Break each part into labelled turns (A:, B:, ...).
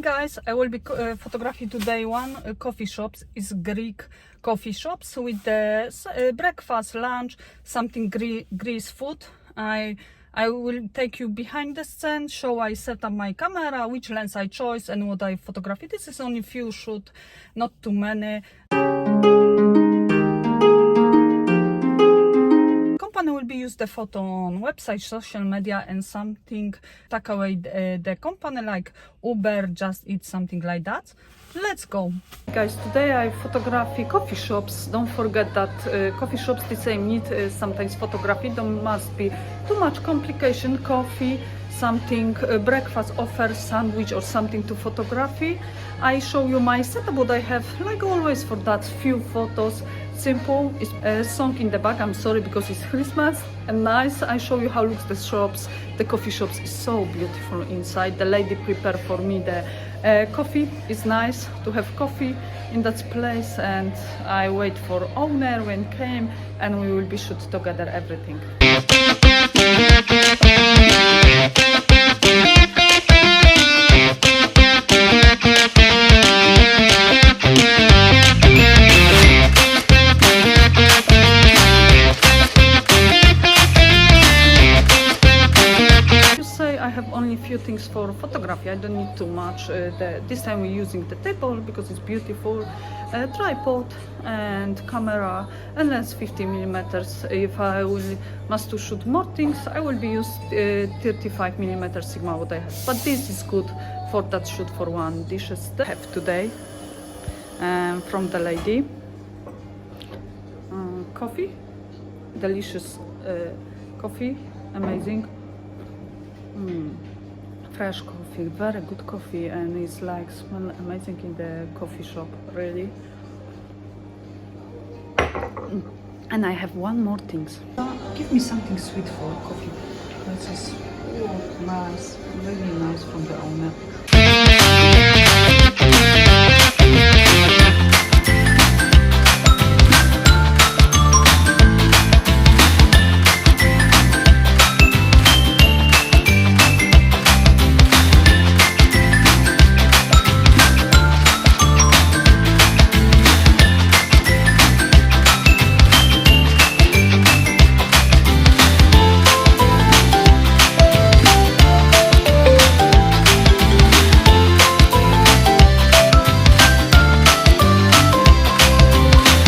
A: guys, I will be photographing today one coffee shops. It's Greek coffee shops with the breakfast, lunch, something Greece food. I will take you behind the scene, show I set up my camera, which lens I chose and what I photographed. This is only few shoot, not too many. Company will be use the photo on website, social media and something take away the company like Uber, Just Eat, something like that. Let's go. Guys, today I photography coffee shops. Don't forget that coffee shops the same need sometimes photography. Don't must be too much complication. Coffee, something breakfast offer, sandwich or something to photography. I show you my setup what I have like always for that few photos. Simple. It's a song in the back. I'm sorry because it's Christmas and nice. I show you how looks the shops. The coffee shops is so beautiful inside. The lady prepared for me the coffee. It's nice to have coffee in that place, and I wait for owner when came and we will be shoot together everything. I have only few things for photography. I don't need too much. This time we're using the table because it's beautiful. Tripod and camera and lens 50mm. If I will must to shoot more things, I will be use 35mm Sigma what I have. But this is good for that shoot for one dishes that I have today. From the lady. Coffee, delicious coffee, amazing. Fresh coffee, very good coffee, and it's like smell amazing in the coffee shop, really. And I have one more thing. Give me something sweet for coffee. This is nice, really nice from the owner.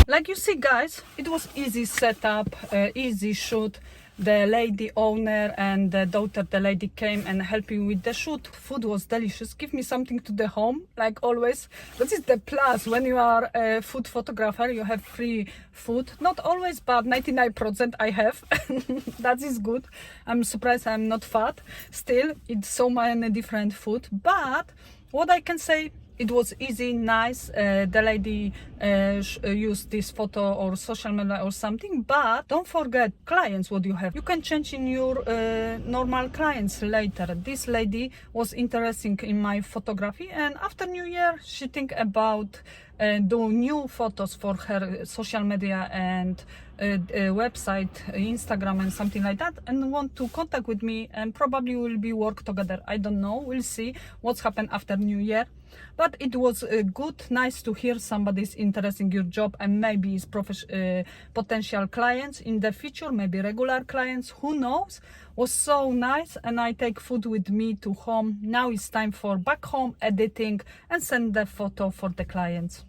A: Like you see guys, it was easy setup, easy shoot. The lady owner and the daughter, the lady came and helped me with the shoot. Food was delicious. Give me something to the home, like always. That is the plus when you are a food photographer. You have free food. Not always, but 99% I have. That is good. I'm surprised I'm not fat. Still, it's so many different food. But what I can say, it was easy, nice. The lady used this photo or social media or something, but don't forget clients what you have. You can change in your normal clients later. This lady was interested in my photography, and after New Year she think about do new photos for her social media and website, Instagram and something like that, and want to contact with me, and probably will be work together. I don't know, we'll see what's happened after New Year. But it was good, nice to hear somebody's interested in your job, and maybe it's potential clients in the future, maybe regular clients, who knows. Was so nice, and I take food with me to home. Now it's time for back home editing and send the photo for the clients.